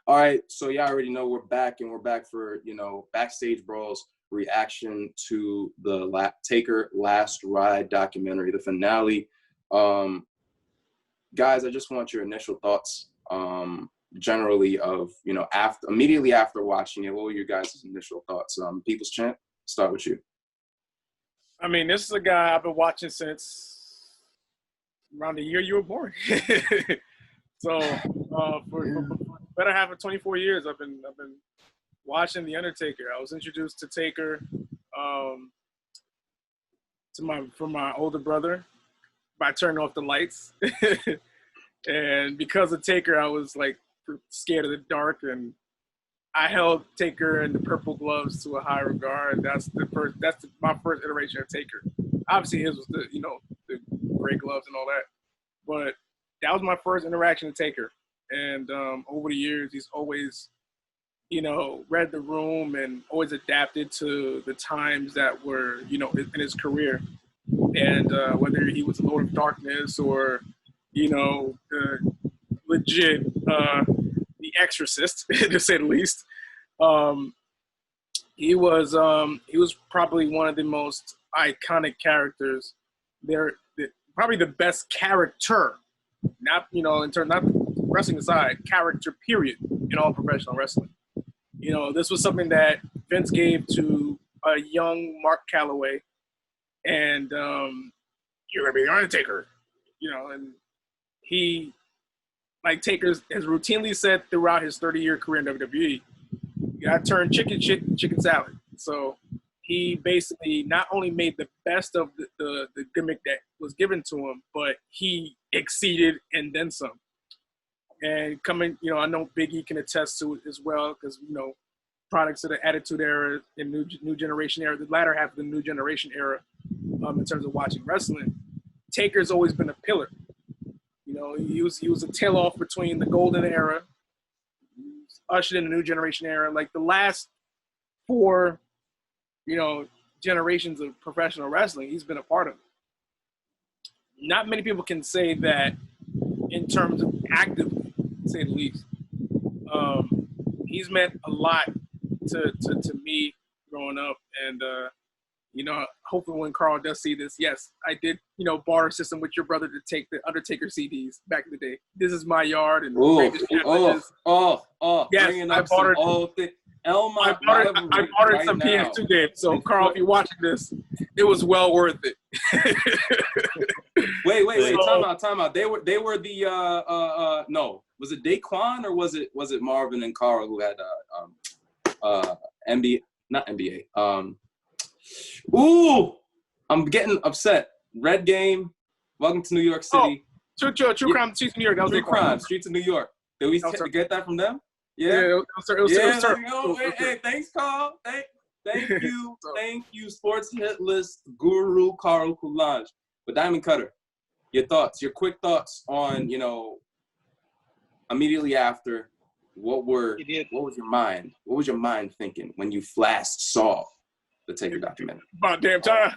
All right, so y'all already know we're back, and we're back for, Backstage Brawls reaction to the Taker Last Ride documentary, the finale. Guys, I just want your initial thoughts, generally of, immediately after watching it. What were your guys' initial thoughts? People's Champ, start with you. I mean, this is a guy I've been watching since around the year you were born. So for better half of 24 years, I've been watching The Undertaker. I was introduced to Taker from my older brother by turning off the lights. And because of Taker, I was like scared of the dark, and I held Taker and the purple gloves to a high regard. That's my first iteration of Taker. Obviously his was the gray gloves and all that, but that was my first interaction with Taker. And over the years, he's always, read the room and always adapted to the times that were, in his career. And whether he was a Lord of Darkness or, legit The Exorcist, to say the least, he was probably one of the most iconic characters. Probably the best character, not not wrestling aside, character period in all professional wrestling. This was something that Vince gave to a young Mark Calloway, and you're gonna be the Undertaker, and he, like Taker has routinely said throughout his 30-year career in WWE, you gotta turn chicken shit into chicken salad. So he basically not only made the best of the gimmick that was given to him, but he exceeded and then some. And coming, I know Big E can attest to it as well, because, products of the Attitude Era and New Generation Era, the latter half of the New Generation Era, in terms of watching wrestling, Taker's always been a pillar. He was a tail off between the Golden Era, ushered in the New Generation Era. Like the last 4, generations of professional wrestling, he's been a part of it. Not many people can say that in terms of actively, to say the least. He's meant a lot to me growing up, and hopefully when Carl does see this, yes, I did, barter system with your brother to take the Undertaker CDs back in the day. This is my yard, and yes, I bartered. I bartered some PS2 games. So Carl, if you're watching this, it was well worth it. Wait, time out. They were the no. Was it Daquan or was it Marvin and Carl who had NBA, not NBA. I'm getting upset. Red Game, Welcome to New York City. True Crime Streets of New York. That was True Crime Streets of New York. Did we get that from them? Yeah. Hey, thanks, Carl. Thank you. Thank you, sports hit list guru Carl Coulage. But Diamond Cutter, your quick thoughts on, immediately after, what was your mind? What was your mind thinking when you last saw the Taker documentary? About damn time.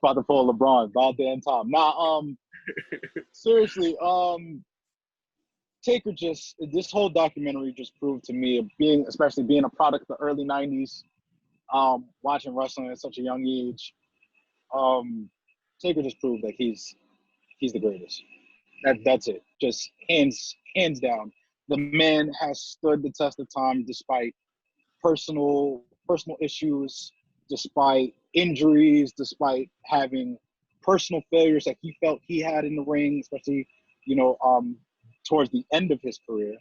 About to pull LeBron. About damn time. Nah, seriously, Taker this whole documentary just proved to me, especially being a product of the early 90s, watching wrestling at such a young age, Taker just proved that he's the greatest. That's it. Just hands down. The man has stood the test of time despite personal issues, despite injuries, despite having personal failures that he felt he had in the ring, especially, towards the end of his career.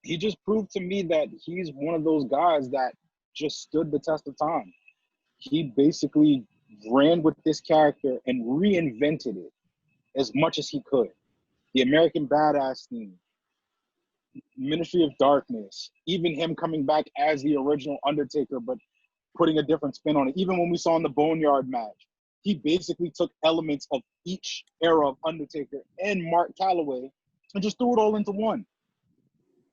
He just proved to me that he's one of those guys that just stood the test of time. He basically ran with this character and reinvented it as much as he could. The American Badass theme, Ministry of Darkness, even him coming back as the original Undertaker, but putting a different spin on it. Even when we saw in the Boneyard match, he basically took elements of each era of Undertaker and Mark Calloway and just threw it all into one.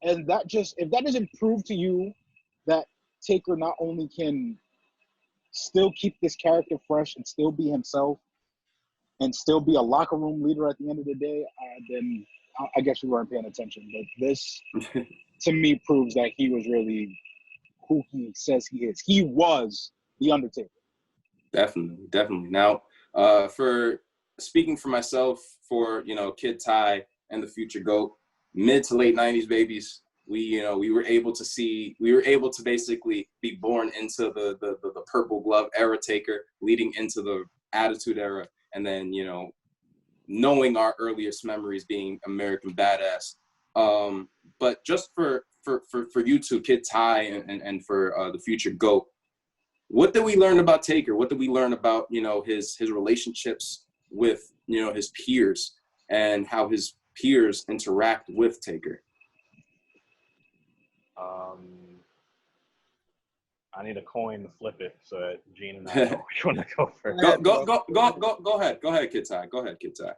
And if that doesn't prove to you that Taker not only can still keep this character fresh and still be himself and still be a locker room leader at the end of the day, then I guess you weren't paying attention. But this, to me, proves that he was really who he says he is. He was the Undertaker. Definitely. Now, for speaking for myself, for Kid Ty and the future GOAT, mid to late '90s babies, we were able to basically be born into the purple glove era Taker, leading into the Attitude Era, and then knowing our earliest memories being American Badass. But just for you two, Kid Ty and for the future GOAT, what did we learn about Taker? What did we learn about his relationships with his peers and how his peers interact with Taker? I need a coin to flip it so that Gene and I know which one to go first. Go ahead, Kid Ty. Go ahead, Kid Ty.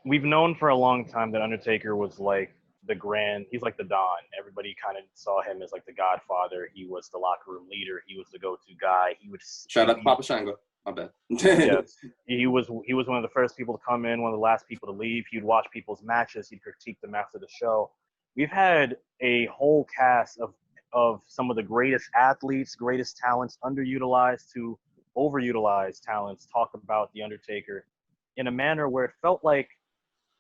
We've known for a long time that Undertaker was like he's like the Don. Everybody kind of saw him as like the Godfather. He was the locker room leader. He was the go-to guy. Shout out to Papa Shango. My bad. Yes, he was one of the first people to come in, one of the last people to leave. He'd watch people's matches. He'd critique them after the show. We've had a whole cast of some of the greatest athletes, greatest talents, underutilized to overutilized talents talk about The Undertaker in a manner where it felt like,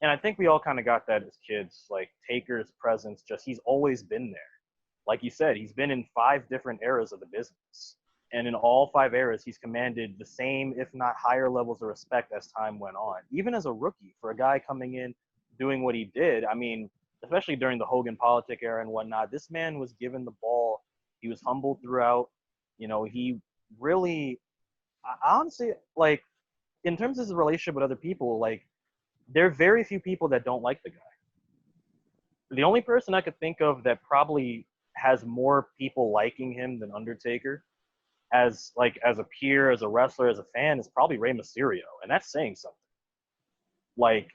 and I think we all kind of got that as kids, like Taker's presence, he's always been there. Like you said, he's been in 5 different eras of the business. And in all 5 eras, he's commanded the same, if not higher levels of respect as time went on. Even as a rookie, for a guy coming in, doing what he did, I mean, especially during the Hogan politic era and whatnot, this man was given the ball. He was humbled throughout. He really, I honestly, like, in terms of his relationship with other people, like, there are very few people that don't like the guy. The only person I could think of that probably has more people liking him than Undertaker, as a peer, as a wrestler, as a fan, is probably Rey Mysterio, and that's saying something. Like,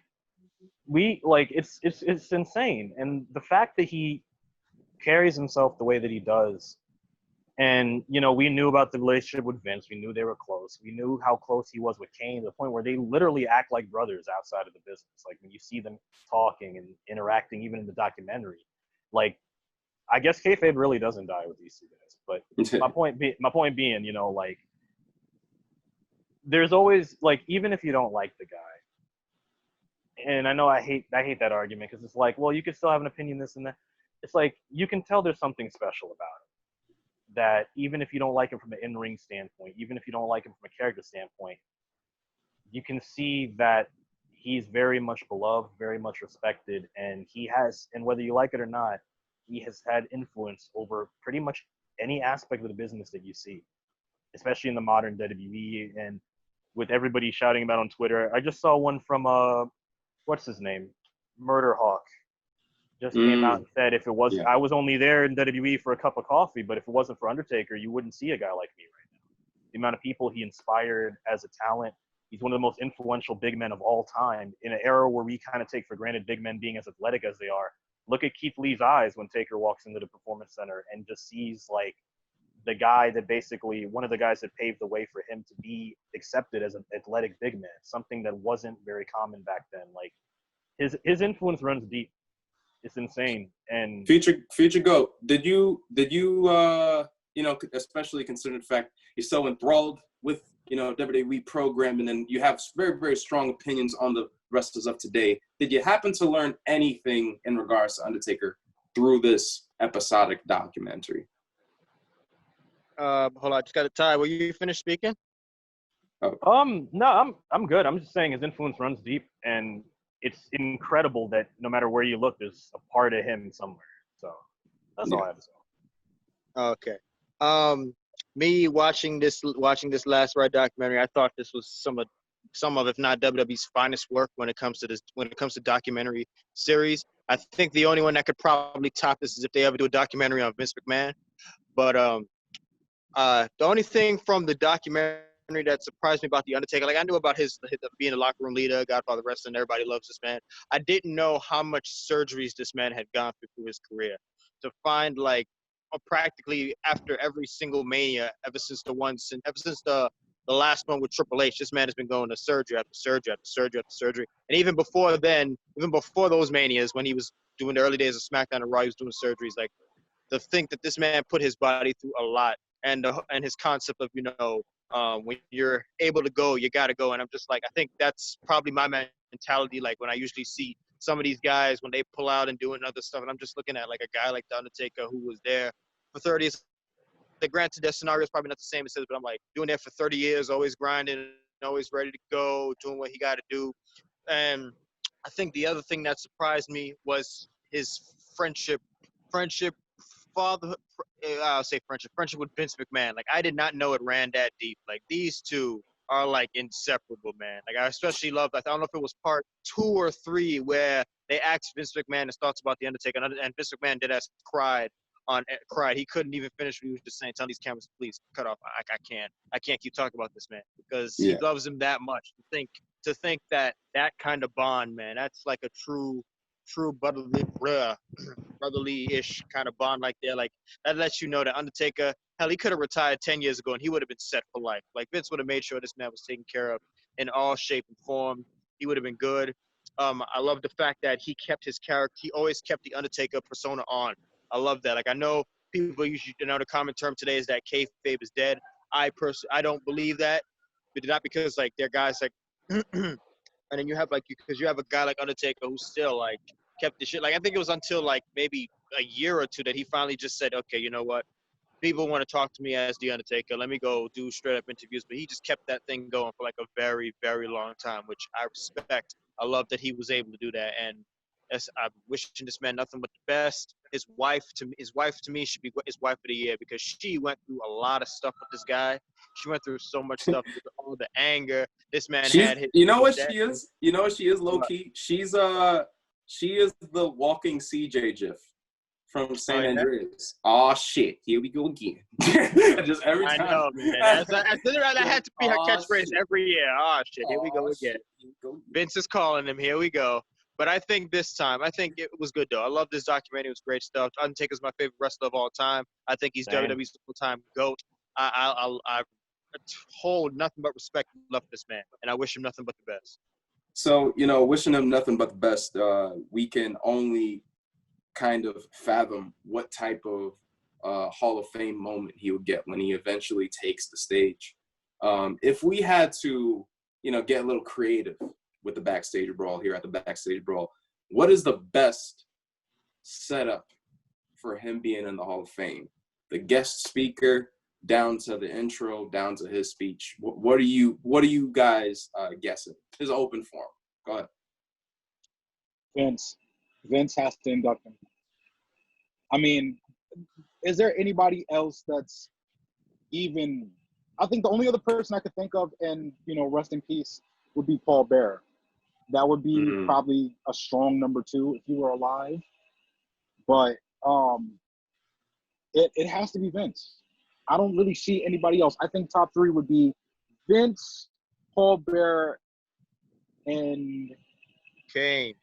it's insane, and the fact that he carries himself the way that he does, and we knew about the relationship with Vince. We knew they were close. We knew how close he was with Kane, to the point where they literally act like brothers outside of the business. Like, when you see them talking and interacting, even in the documentary, like, I guess kayfabe really doesn't die with these 2 guys. But my point being, like, there's always, like, even if you don't like the guy, and I know I hate that argument, because it's like, well, you can still have an opinion, this and that. It's like, you can tell there's something special about him. That even if you don't like him from an in-ring standpoint, even if you don't like him from a character standpoint, you can see that he's very much beloved, very much respected, and and whether you like it or not, he has had influence over pretty much any aspect of the business that you see, especially in the modern WWE, and with everybody shouting about on Twitter. I just saw one from, what's his name? Murder Hawk. Just came out and said, I was only there in WWE for a cup of coffee, but if it wasn't for Undertaker, you wouldn't see a guy like me right now. The amount of people he inspired as a talent, he's one of the most influential big men of all time. In an era where we kind of take for granted big men being as athletic as they are, look at Keith Lee's eyes when Taker walks into the Performance Center and just sees, like, the guy that basically, one of the guys that paved the way for him to be accepted as an athletic big man, something that wasn't very common back then. Like, his influence runs deep. It's insane. And future GOAT, did you especially considering the fact you're so enthralled with WWE programming, and you have very, very strong opinions on the wrestlers of today, did you happen to learn anything in regards to Undertaker through this episodic documentary? Hold on, I just got a tie. Will you finish speaking? Oh. No, I'm good. I'm just saying his influence runs deep, and it's incredible that no matter where you look, there's a part of him somewhere. So that's all I have to say. Okay. Me watching this Last Ride documentary, I thought this was some of, if not WWE's finest work when it comes to documentary series. I think the only one that could probably top this is if they ever do a documentary on Vince McMahon. But the only thing from the documentary that surprised me about The Undertaker, like, I knew about his being a locker room leader, Godfather wrestling, everybody loves this man. I didn't know how much surgeries this man had gone through his career. To find, like, practically after every single Mania, ever since the the last one with Triple H. This man has been going to surgery after surgery after surgery after surgery. And even before then, even before those manias, when he was doing the early days of SmackDown and Raw, he was doing surgeries. Like, to think that this man put his body through a lot, and his concept of, when you're able to go, you got to go. And I'm just like, I think that's probably my mentality. Like, when I usually see some of these guys, when they pull out and doing other stuff, and I'm just looking at like a guy like The Undertaker who was there for 30 years. Granted, their scenario is probably not the same as his, but I'm like, doing that for 30 years, always grinding, always ready to go, doing what he got to do. And I think the other thing that surprised me was his friendship, friendship with Vince McMahon. Like, I did not know it ran that deep. Like, these two are like inseparable, man. Like, I especially loved, I don't know if it was part 2 or 3 where they asked Vince McMahon his thoughts about The Undertaker, and Vince McMahon cried. He couldn't even finish what he was just saying. Tell these cameras, please cut off. I can't keep talking about this man, because he loves him that much. To think that kind of bond, man, that's like a true brotherly-ish kind of bond like that. Like, that lets you know that Undertaker, hell, he could have retired 10 years ago and he would have been set for life. Like, Vince would have made sure this man was taken care of in all shape and form. He would have been good. I love the fact that he kept his character. He always kept the Undertaker persona on. I love that. Like, I know people usually, the common term today is that kayfabe is dead. I don't believe that, but not because like they're guys like, and then you have because you have a guy like Undertaker who still like kept the shit. Like, I think it was until like maybe a year or 2 that he finally just said, okay, you know what? People want to talk to me as The Undertaker. Let me go do straight up interviews. But he just kept that thing going for like a very, very long time, which I respect. I love that he was able to do that. And I'm wishing this man nothing but the best. His wife to me should be his wife of the year, because she went through a lot of stuff with this guy. She went through so much stuff, with all the anger this man had. You know what she is? You know what she is, low key? She is the walking CJ GIF from San Andreas. Oh shit! Here we go again. Just every time. I know, man. That had to be her catchphrase every year. Oh shit! Here we go again. Vince is calling him. Here we go. But I think this time, it was good, though. I love this documentary. It was great stuff. Undertaker's my favorite wrestler of all time. I think he's WWE's full-time GOAT. I hold nothing but respect and love for this man, and I wish him nothing but the best. So, wishing him nothing but the best, we can only kind of fathom what type of Hall of Fame moment he would get when he eventually takes the stage. If we had to, get a little creative with the Backstage Brawl here at the Backstage Brawl, what is the best setup for him being in the Hall of Fame? The guest speaker, down to the intro, down to his speech. What are you guys guessing? This is open forum. Go ahead. Vince has to induct him. I mean, is there anybody else that's even? I think the only other person I could think of, and rest in peace, would be Paul Bearer. That would be probably a strong number 2 if he were alive. But it has to be Vince. I don't really see anybody else. I think top 3 would be Vince, Paul Bearer, and Kane.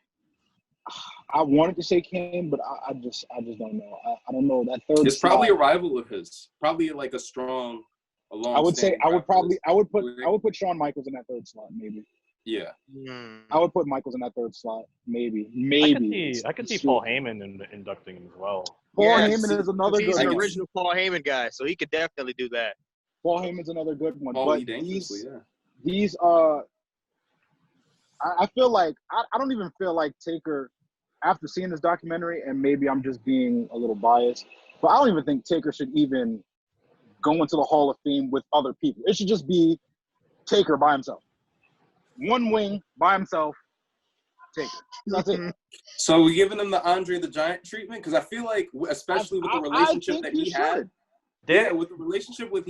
I wanted to say Kane, but I just don't know. I don't know that third. It's probably a rival of his. Probably like a long. I would say I would put Shawn Michaels in that 3rd slot, maybe. Yeah. I would put Michaels in that 3rd slot, maybe. I could see Paul Heyman inducting him as well. Paul Heyman is another good. He's an original Paul Heyman guy, so he could definitely do that. Paul Heyman's another good one. But these I feel like I don't even feel like Taker, after seeing this documentary, and maybe I'm just being a little biased, but I don't even think Taker should even go into the Hall of Fame with other people. It should just be Taker by himself. One wing by himself, Taker. That's it. So we're giving him the Andre the Giant treatment, because I feel like, especially with the relationship that he had. Yeah, with the relationship with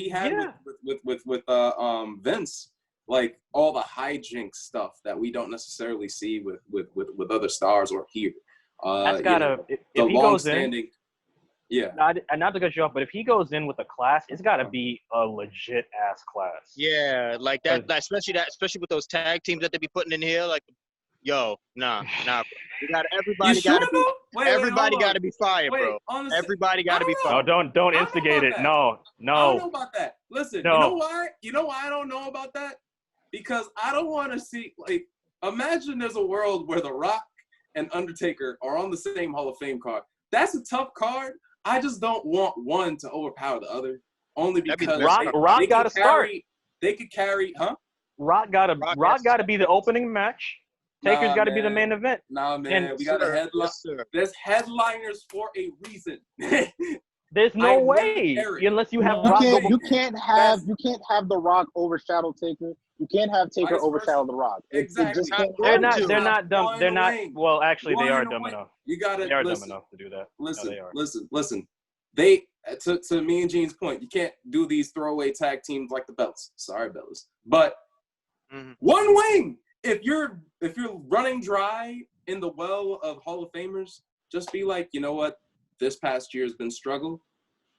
Vince, like all the hijinks stuff that we don't necessarily see with other stars or here. That's gotta if he goes in. Yeah. Not to cut you off, but if he goes in with a class, it's got to be a legit ass class. Yeah, like that, especially with those tag teams that they be putting in here. Like, yo, nah. Everybody got to be fired, bro. Honestly, Everybody got to be fired. No, don't instigate it. No. I don't know about that. Listen, no. You know why? You know why I don't know about that? Because I don't want to see, like, imagine there's a world where The Rock and Undertaker are on the same Hall of Fame card. That's a tough card. I just don't want one to overpower the other. Only because Rock got to start. They could carry, huh? Rock got to be the opening match. Taker's got to be the main event. Nah, man, we got a headline. There's headliners for a reason. There's no way unless you have Rock. You can't have The Rock overshadow Taker. You can't have Taker overshadow The Rock. Exactly. They're not dumb. They're not. Well, actually, they are dumb enough. You gotta. They are dumb enough to do that. Listen. They to me and Gene's point, you can't do these throwaway tag teams like the Belts. Sorry, Bellas, but one wing. If you're running dry in the well of Hall of Famers, just be like, you know what? This past year has been struggle.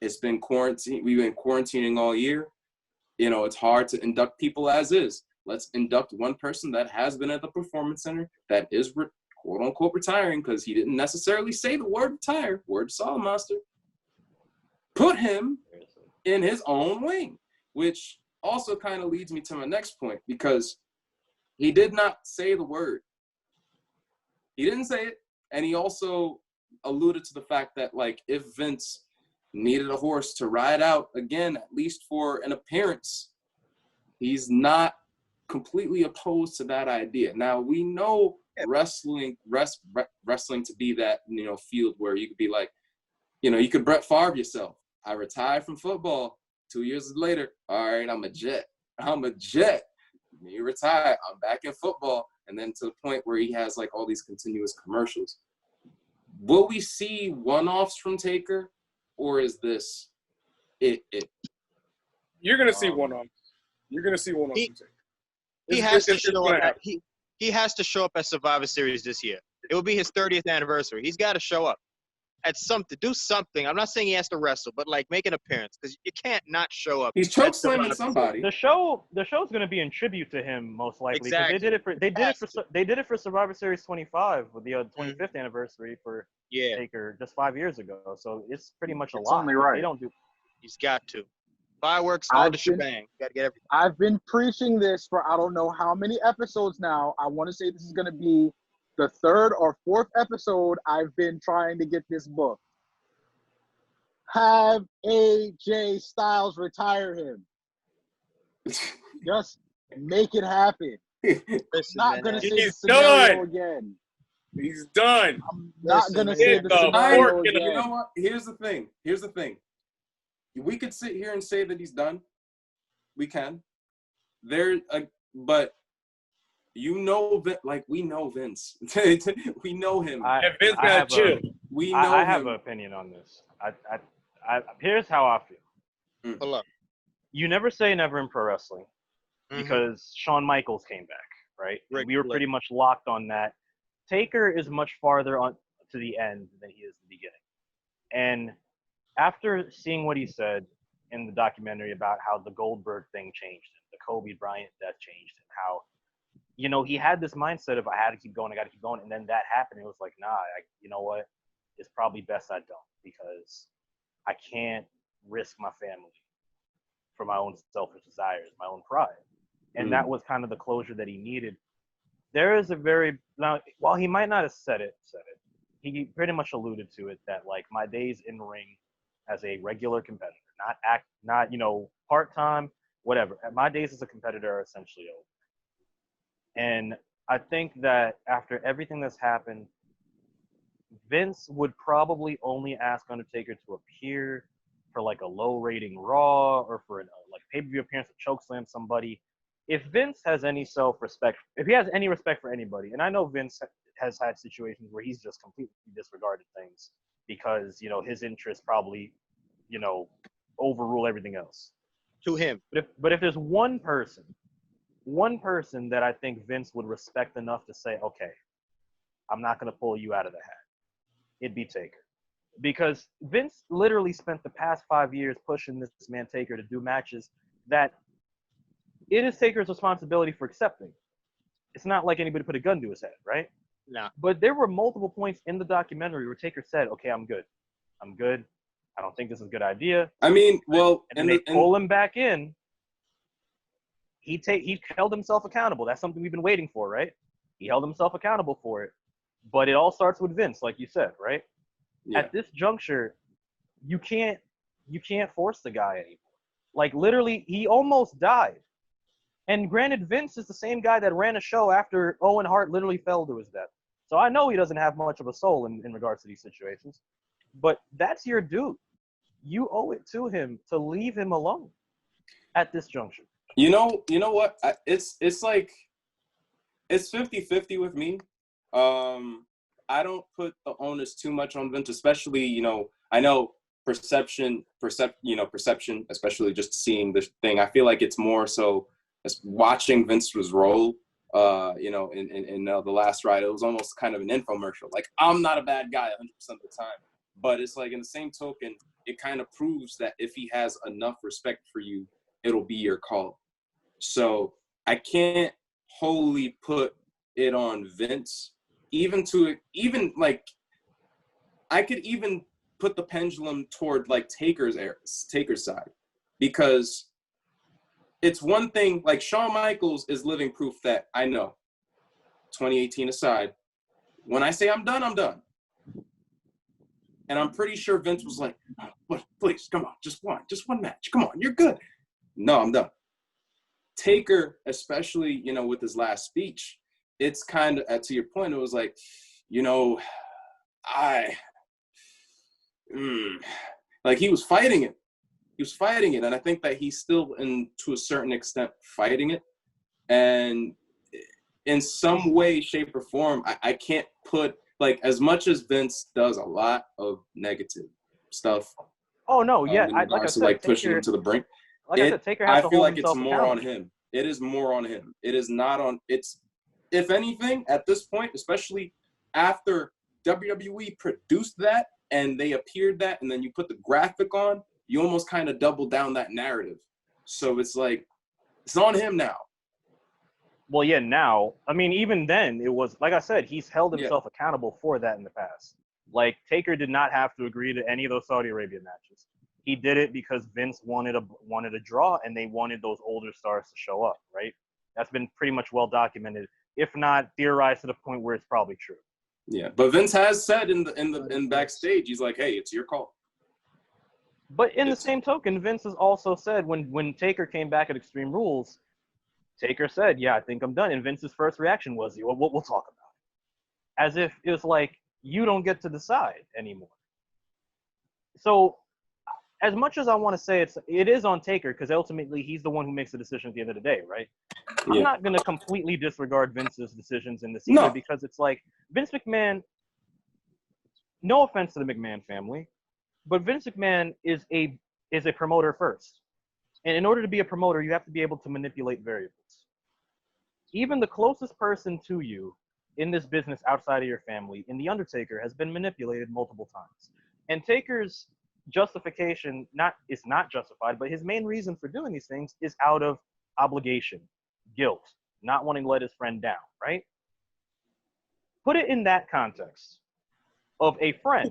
It's been quarantine. We've been quarantining all year. You know, it's hard to induct people as is. Let's induct one person that has been at the Performance Center that is quote unquote retiring because he didn't necessarily say the word retire. Word Saw Master. Put him in his own wing, which also kind of leads me to my next point because he did not say the word. He didn't say it. And he also alluded to the fact that, like, if Vince needed a horse to ride out again, at least for an appearance, he's not completely opposed to that idea. Now, we know wrestling to be that, you know, field where you could be like, you know, you could Brett Favre yourself. I retired from football. 2 years later, all right, I'm a Jet. You retire, I'm back in football. And then to the point where he has like all these continuous commercials. Will we see one-offs from Taker, or is this it? You're gonna see one-offs. You're gonna see one-offs from Taker. He has to show up. He has to show up at Survivor Series this year. It will be his 30th anniversary. He's got to show up at something. Do something. I'm not saying he has to wrestle, but like make an appearance because you can't not show up. He's choke slamming somebody. The show's going to be in tribute to him most likely. Exactly. They did it for Survivor Series 25 with the 25th anniversary for Taker just 5 years ago. So it's pretty much a lot. Only right. They don't do. He's got to. Fireworks, all the shebang. Got to get everything. I've been preaching this for I don't know how many episodes now. I want to say this is going to be the third or fourth episode I've been trying to get this book. Have AJ Styles retire him. Just make it happen. Not going to say the scenario again. He's done. I'm not going to say the scenario again. You know what? Here's the thing. We could sit here and say that he's done. We can. But you know, like we know Vince. We know him. Vince got chill. We know I have an opinion on this. Here's how I feel. Hello. You never say never in pro wrestling because Shawn Michaels came back, right? We were pretty much locked on that. Taker is much farther on to the end than he is the beginning. And after seeing what he said in the documentary about how the Goldberg thing changed him, the Kobe Bryant death changed him, how, you know, he had this mindset of I had to keep going, I got to keep going. And then that happened. It was like, nah, you know what? It's probably best I don't because I can't risk my family for my own selfish desires, my own pride. And that was kind of the closure that he needed. There is now, while he might not have said it, he pretty much alluded to it that like my days in ring as a regular competitor, not you know, part-time, whatever. My days as a competitor are essentially over. And I think that after everything that's happened, Vince would probably only ask Undertaker to appear for like a low rating Raw or for like pay-per-view appearance to chokeslam somebody. If Vince has any self-respect, if he has any respect for anybody, and I know Vince has had situations where he's just completely disregarded things because, you know, his interests probably, you know, overrule everything else. To him. But if there's one person that I think Vince would respect enough to say, okay, I'm not going to pull you out of the hat, it'd be Taker. Because Vince literally spent the past 5 years pushing this man Taker to do matches that it is Taker's responsibility for accepting. It's not like anybody put a gun to his head, right? No. But there were multiple points in the documentary where Taker said, "Okay, I'm good. I'm good. I don't think this is a good idea." I mean, well, and they pull him back in. He held himself accountable. That's something we've been waiting for, right? He held himself accountable for it. But it all starts with Vince, like you said, right? Yeah. At this juncture, you can't force the guy anymore. Like, literally, he almost died. And granted, Vince is the same guy that ran a show after Owen Hart literally fell to his death. So I know he doesn't have much of a soul in regards to these situations. But that's your dude. You owe it to him to leave him alone at this juncture. You know what? It's like, it's 50-50 with me. I don't put the onus too much on Vince, especially, I know perception, especially just seeing this thing. I feel like it's more so as watching Vince's role, in the Last Ride. It was almost kind of an infomercial. Like, I'm not a bad guy 100% of the time. But it's like, in the same token, it kind of proves that if he has enough respect for you, it'll be your call. So I can't wholly put it on Vince. I could even put the pendulum toward like Taker's side, because it's one thing, like Shawn Michaels is living proof that I know, 2018 aside, when I say I'm done, I'm done. And I'm pretty sure Vince was like, oh, please, come on, just one match. Come on, you're good. No, I'm done. Taker, especially, with his last speech, it's kind of, to your point, it was like, like he was fighting it. He was fighting it. And I think that he's still, to a certain extent, fighting it. And in some way, shape, or form, I can't put, like, as much as Vince does a lot of negative stuff. Oh, no, yeah. Like I said, pushing him to the brink. Like I said, Taker has to hold himself it's more accountable. on him. It is more on him. It is not on, it's, if anything, at this point, especially after WWE produced that and they appeared that, and then you put the graphic on, you almost kind of double down that narrative. So it's like, it's on him now. Well, yeah, now, I mean, even then, it was, like I said, he's held himself accountable for that in the past. Like, Taker did not have to agree to any of those Saudi Arabia matches. He did it because Vince wanted a draw, and they wanted those older stars to show up, right? That's been pretty much well documented, if not theorized to the point where it's probably true. Yeah, but Vince has said in backstage, he's like, hey, it's your call. But in the same token, Vince has also said when Taker came back at Extreme Rules, Taker said, yeah, I think I'm done. And Vince's first reaction was, we'll talk about it. As if it was like, you don't get to decide anymore. So as much as I want to say it is on Taker, because ultimately he's the one who makes the decision at the end of the day, right? Yeah. I'm not going to completely disregard Vince's decisions in this either, because it's like Vince McMahon, no offense to the McMahon family, but Vince McMahon is a promoter first. And in order to be a promoter, you have to be able to manipulate variables. Even the closest person to you in this business outside of your family, in The Undertaker, has been manipulated multiple times. And Taker's justification is not justified, but his main reason for doing these things is out of obligation, guilt, not wanting to let his friend down, right? Put it in that context of a friend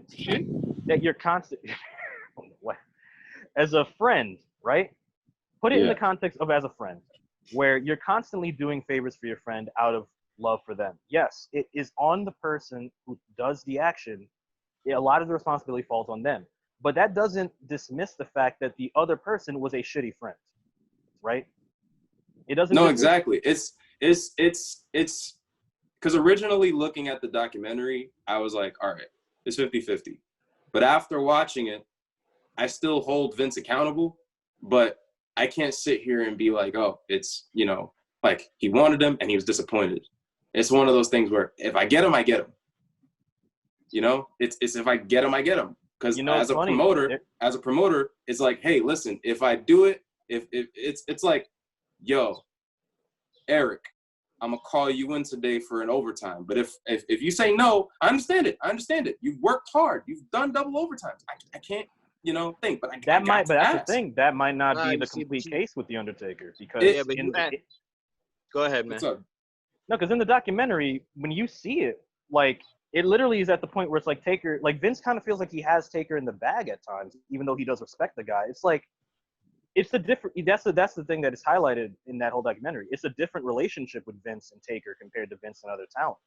that you're constantly, as a friend, right? Put it in the context of as a friend, where you're constantly doing favors for your friend out of love for them. Yes, it is on the person who does the action. A lot of the responsibility falls on them. But that doesn't dismiss the fact that the other person was a shitty friend, right? It doesn't. No, exactly. It's because originally looking at the documentary, I was like, all right, it's 50-50. But after watching it, I still hold Vince accountable, but I can't sit here and be like, oh, it's, like he wanted him and he was disappointed. It's one of those things where if I get him, I get him. It's if I get him, I get him. Because as a promoter, it's like, hey, listen, if I do it, if it's like, yo, Eric, I'm gonna call you in today for an overtime. But if you say no, I understand it. You've worked hard. You've done double overtime. I can't, think. But that's the thing. That might not be the complete case with the Undertaker, because go ahead, man. What's up? No, because in the documentary, when you see it, like, it literally is at the point where it's like Taker, like Vince kind of feels like he has Taker in the bag at times, even though he does respect the guy. It's like, it's a different, that's the thing that is highlighted in that whole documentary. It's a different relationship with Vince and Taker compared to Vince and other talent.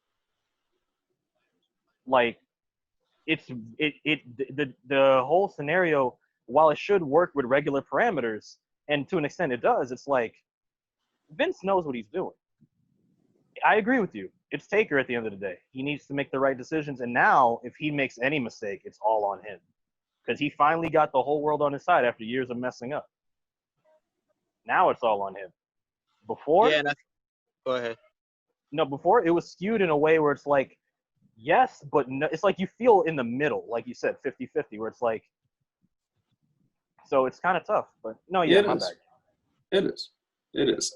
Like, the whole scenario, while it should work with regular parameters, and to an extent it does, it's like, Vince knows what he's doing. I agree with you. It's Taker at the end of the day. He needs to make the right decisions, and now if he makes any mistake, it's all on him. Because he finally got the whole world on his side after years of messing up. Now it's all on him. Before? Yeah, go ahead. No, before it was skewed in a way where it's like, yes, but no, it's like you feel in the middle, like you said, 50-50, where it's like, so it's kind of tough. But no, yeah, my bad. It is.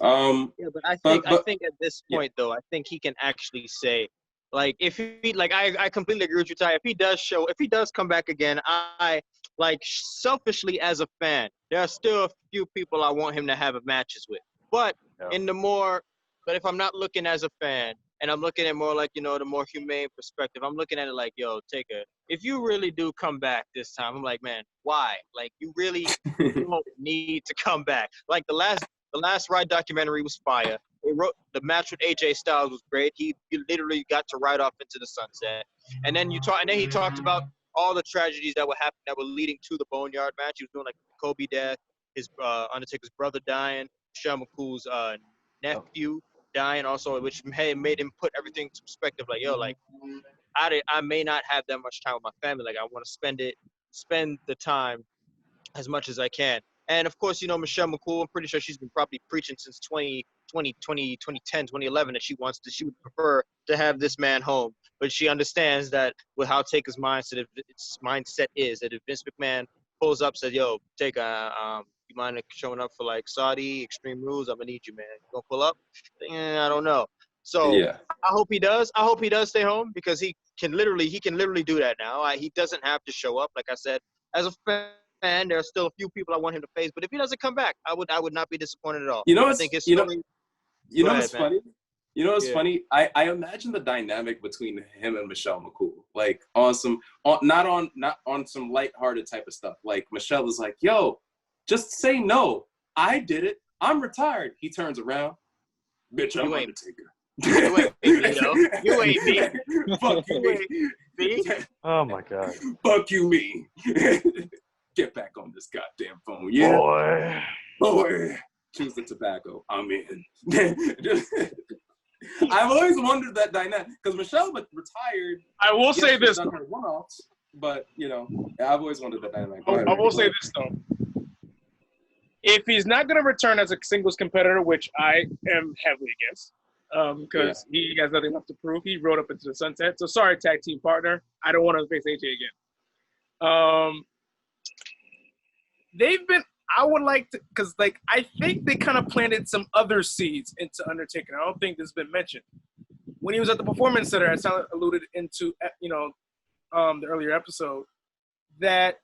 Yeah, but I think at this point though, I think he can actually say, like, if he, like, I completely agree with you, Ty. If he does come back again, I like, selfishly as a fan, there are still a few people I want him to have matches with. But but if I'm not looking as a fan and I'm looking at more like, the more humane perspective, I'm looking at it like, yo, Taker, if you really do come back this time, I'm like, man, why? Like, you really don't need to come back. Like, the Last Ride documentary was fire. The match with AJ Styles was great. He literally got to ride off into the sunset. And then he talked about all the tragedies that were leading to the Boneyard match. He was doing like Kobe death, his Undertaker's brother dying, Michelle McCool's nephew dying also, which made him put everything into perspective. Like, yo, like, I may not have that much time with my family. Like, I want to spend the time as much as I can. And of course, Michelle McCool, I'm pretty sure she's been probably preaching since 2010, 2011 that she would prefer to have this man home. But she understands that with how Taker's mindset is, that if Vince McMahon pulls up, says, yo, Taker, you mind showing up for like Saudi Extreme Rules? I'm gonna need you, man. You gonna pull up? I don't know. So yeah. I hope he does. I hope he does stay home, because he can literally do that now. He doesn't have to show up. Like I said, as a fan, there are still a few people I want him to face. But if he doesn't come back, I would not be disappointed at all. What's funny? Funny? I imagine the dynamic between him and Michelle McCool, like not on some lighthearted type of stuff. Like, Michelle is like, yo, just say no. I did it. I'm retired. He turns around. Bitch, I'm Undertaker. You ain't me, yo. You ain't me. Fuck you, me. Oh my God. Fuck you, me. Get back on this goddamn phone, yeah? Boy. Choose the tobacco. I'm in. I've always wondered that dynamic, because Michelle retired. I will say this, done her one-offs, but I've always wondered that dynamic. I will say this though. If he's not going to return as a singles competitor, which I am heavily against, because he has nothing left to prove, he rode up into the sunset. So sorry, tag team partner. I don't want to face AJ again. I would like to, because like, I think they kind of planted some other seeds into Undertaker. I don't think this has been mentioned. When he was at the Performance Center, as I alluded into, the earlier episode, that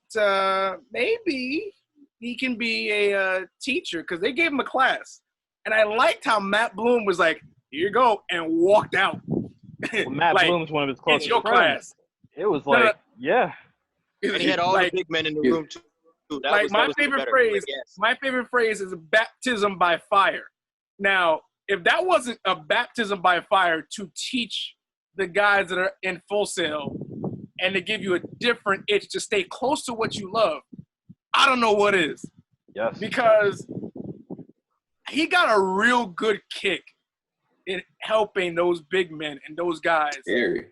maybe he can be a teacher, because they gave him a class. And I liked how Matt Bloom was like, here you go, and walked out. Well, Matt Bloom's one of his closest friends. Class. It was like, yeah. And he had all the big men in the room, too. My favorite phrase is baptism by fire. Now, if that wasn't a baptism by fire to teach the guys that are in Full Sail and to give you a different itch to stay close to what you love, I don't know what is. Yes. Because he got a real good kick in helping those big men and those guys. It's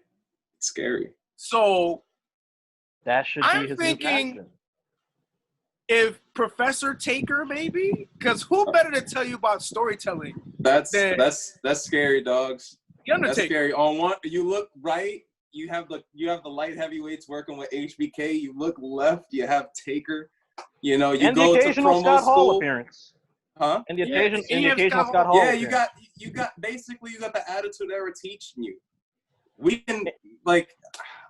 scary. So that should be his thinking, if Professor Taker, maybe, because who better to tell you about storytelling? That's scary, dogs. The Undertaker. That's scary. On one, you look right, you have the light heavyweights working with HBK. You look left, you have Taker. You go to promo Scott school. Hall appearance. Huh? And the occasional Scott Hall. Yeah, you got the Attitude Era teaching you. We can, like,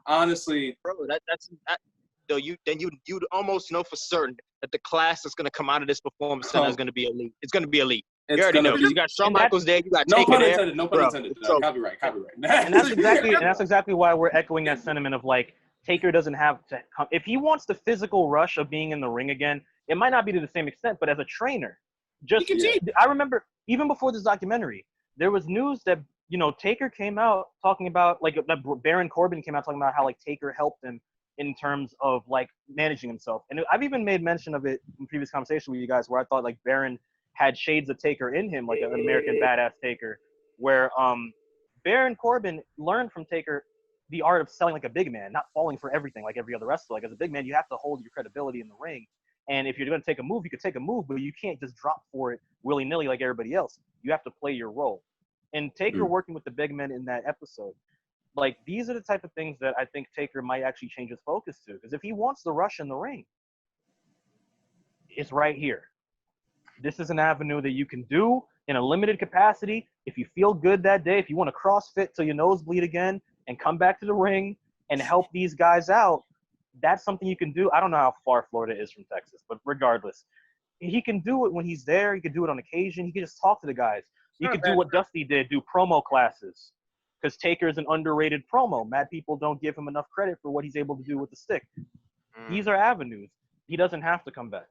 honestly, bro. You'd almost know for certain that the class that's going to come out of this Performance Center is going to be elite. It's going to be elite. You already know. You got Shawn Michaels there. You got no Taker pun there. intended. No pun intended. So, Copyright. And that's exactly why we're echoing that sentiment of like Taker doesn't have to come. If he wants the physical rush of being in the ring again, it might not be to the same extent, but as a trainer, just I remember even before this documentary, there was news that Taker came out talking about like that Baron Corbin came out talking about how like Taker helped him in terms of like managing himself, and I've even made mention of it in previous conversation with you guys where I thought like Baron had shades of Taker in him, like an American badass Taker, where Baron Corbin learned from Taker the art of selling like a big man, not falling for everything like every other wrestler. Like as a big man, you have to hold your credibility in the ring. And if you're going to take a move, you could take a move, but you can't just drop for it willy-nilly like everybody else. You have to play your role. And Taker working with the big men in that episode, like these are the type of things that I think Taker might actually change his focus to. Because if he wants the rush in the ring, it's right here. This is an avenue that you can do in a limited capacity. If you feel good that day, if you want to CrossFit till your nose bleed again and come back to the ring and help these guys out, that's something you can do. I don't know how far Florida is from Texas, but regardless, he can do it when he's there. He can do it on occasion. He can just talk to the guys. You could do what Dusty did, do promo classes, because Taker is an underrated promo. Mad people don't give him enough credit for what he's able to do with the stick. These are avenues. He doesn't have to come back.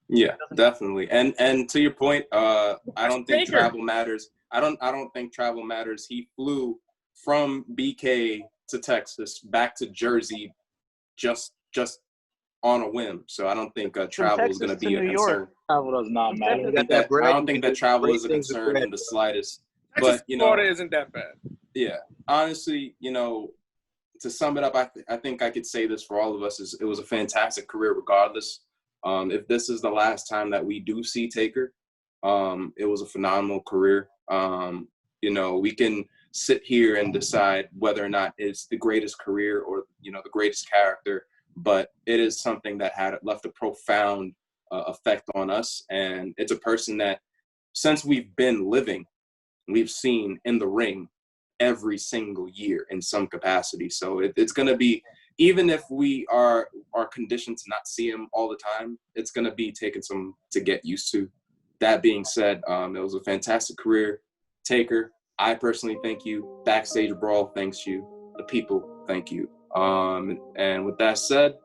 Yeah, definitely. And to your point, I don't think travel matters. I don't think travel matters. He flew from BK to Texas back to Jersey just on a whim. So I don't think travel is going to be a concern. Travel does not matter. I don't think that travel is a concern in the slightest. But Florida isn't that bad. Yeah, honestly, to sum it up, I think I could say this for all of us: it was a fantastic career, regardless. If this is the last time that we do see Taker, it was a phenomenal career. We can sit here and decide whether or not it's the greatest career or the greatest character, but it is something that had left a profound effect on us, and it's a person that, since we've been living, we've seen in the ring every single year in some capacity. So it's going to be, even if we are conditioned to not see him all the time, it's going to be taking some to get used to. That being said, it was a fantastic career. Taker, I personally thank you. Backstage Brawl thanks you. The people thank you. And with that said,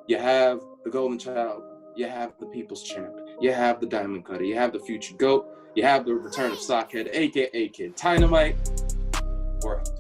you have the Golden Child, you have the People's Champ, you have the Diamond Cutter, you have the Future GOAT, you have the return of Sockhead, aka Kid Dynamite. We're out.